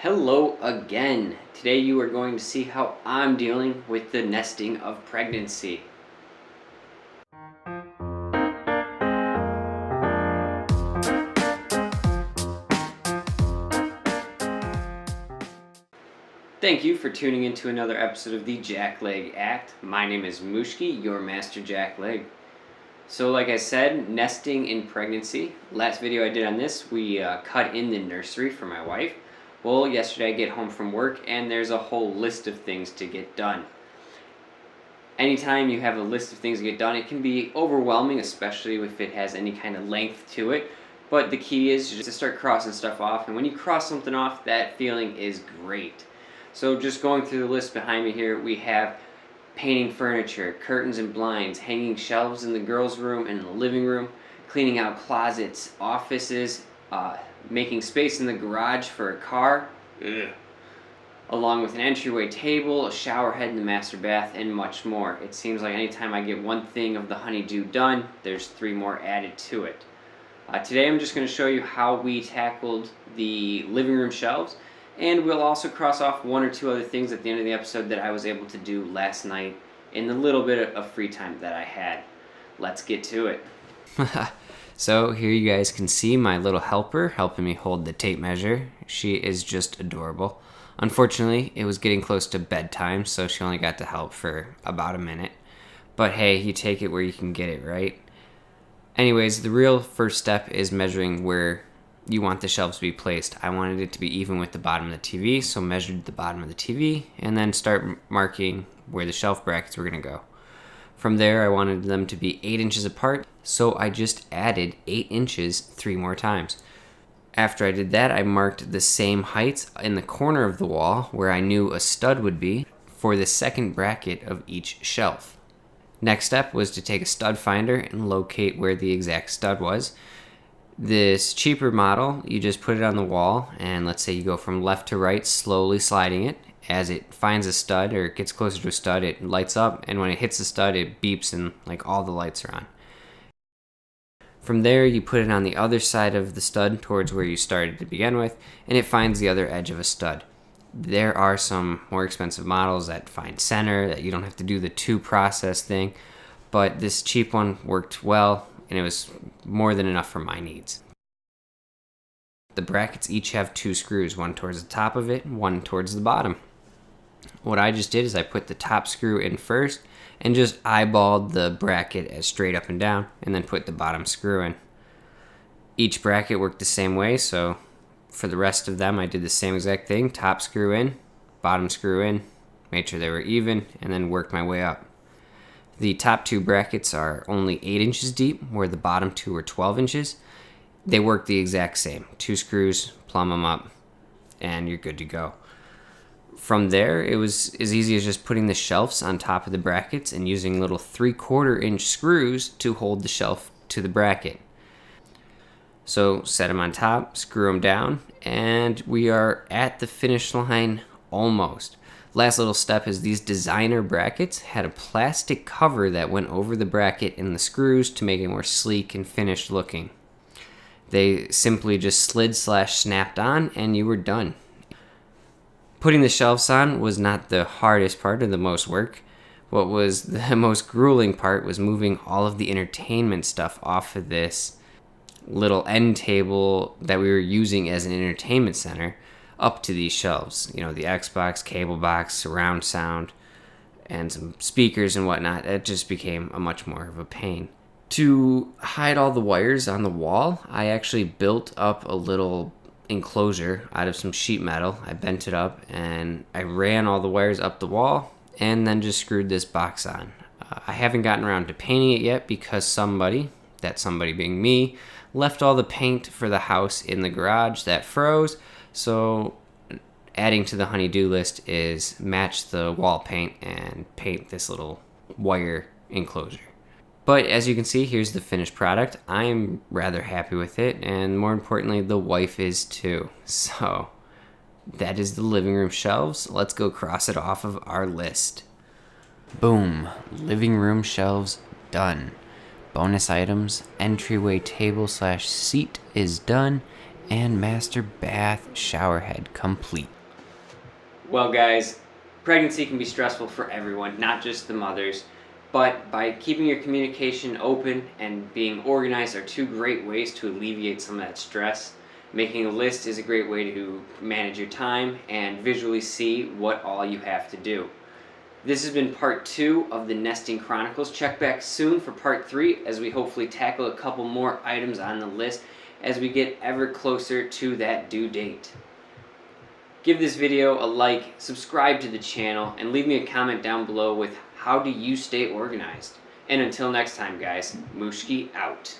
Hello again. Today you are going to see how I'm dealing with the nesting of pregnancy. Thank you for tuning in to another episode of the Jackleg Act. My name is Mushki, your master Jackleg. So like I said, nesting in pregnancy. Last video I did on this, we cut in the nursery for my wife. Well, yesterday I get home from work and there's a whole list of things to get done. Anytime you have a list of things to get done, it can be overwhelming, especially if it has any kind of length to it. But the key is just to start crossing stuff off, and when you cross something off, that feeling is great. So just going through the list behind me here, we have painting furniture, curtains and blinds, hanging shelves in the girls' room and the living room, cleaning out closets, offices, making space in the garage for a car, along with an entryway table, a shower head in the master bath, and much more. It seems like anytime I get one thing of the honeydew done, there's 3 more added to it. Today I'm just going to show you how we tackled the living room shelves, and we'll also cross off 1 or 2 other things at the end of the episode that I was able to do last night in the little bit of free time that I had. Let's get to it. So here you guys can see my little helper helping me hold the tape measure. She is just adorable. Unfortunately, it was getting close to bedtime, so she only got to help for about a minute. But hey, you take it where you can get it, right? Anyways, the real first step is measuring where you want the shelves to be placed. I wanted it to be even with the bottom of the TV, so measured the bottom of the TV, and then start marking where the shelf brackets were going to go. From there, I wanted them to be 8 inches apart, so I just added 8 inches 3 more times. After I did that, I marked the same heights in the corner of the wall where I knew a stud would be for the second bracket of each shelf. Next step was to take a stud finder and locate where the exact stud was. This cheaper model, you just put it on the wall, and let's say you go from left to right, slowly sliding it. As it finds a stud or it gets closer to a stud, it lights up, and when it hits the stud, it beeps and like all the lights are on. From there, you put it on the other side of the stud towards where you started to begin with, and it finds the other edge of a stud. There are some more expensive models that find center, that you don't have to do the 2 process thing, but this cheap one worked well, and it was more than enough for my needs. The brackets each have 2 screws, one towards the top of it, one towards the bottom. What I just did is I put the top screw in first and just eyeballed the bracket as straight up and down, and then put the bottom screw in. Each bracket worked the same way, so for the rest of them I did the same exact thing. Top screw in, bottom screw in, made sure they were even, and then worked my way up. The top 2 brackets are only 8 inches deep, where the bottom 2 are 12 inches. They work the exact same. 2 screws, plumb them up, and you're good to go. From there, it was as easy as just putting the shelves on top of the brackets and using little 3/4 inch screws to hold the shelf to the bracket. So set them on top, screw them down, and we are at the finish line almost. Last little step is these designer brackets had a plastic cover that went over the bracket and the screws to make it more sleek and finished looking. They simply just slid/snapped on, and you were done. Putting the shelves on was not the hardest part or the most work. What was the most grueling part was moving all of the entertainment stuff off of this little end table that we were using as an entertainment center up to these shelves. You know, the Xbox, cable box, surround sound, and some speakers and whatnot. It just became a much more of a pain. To hide all the wires on the wall, I actually built up a little enclosure out of some sheet metal. I bent it up and I ran all the wires up the wall and then just screwed this box on. I haven't gotten around to painting it yet because somebody, that somebody being me, left all the paint for the house in the garage that froze. So adding to the honey-do list is match the wall paint and paint this little wire enclosure. But as you can see, here's the finished product. I'm rather happy with it, and more importantly, the wife is too. So that is the living room shelves. Let's go cross it off of our list. Boom, living room shelves done. Bonus items, entryway table/seat is done, and master bath shower head complete. Well, guys, pregnancy can be stressful for everyone, not just the mothers. But by keeping your communication open and being organized are two great ways to alleviate some of that stress. Making a list is a great way to manage your time and visually see what all you have to do. This has been part 2 of the Nesting Chronicles. Check back soon for part 3 as we hopefully tackle a couple more items on the list as we get ever closer to that due date. Give this video a like, subscribe to the channel, and leave me a comment down below with how do you stay organized. And until next time, guys, Mushki out.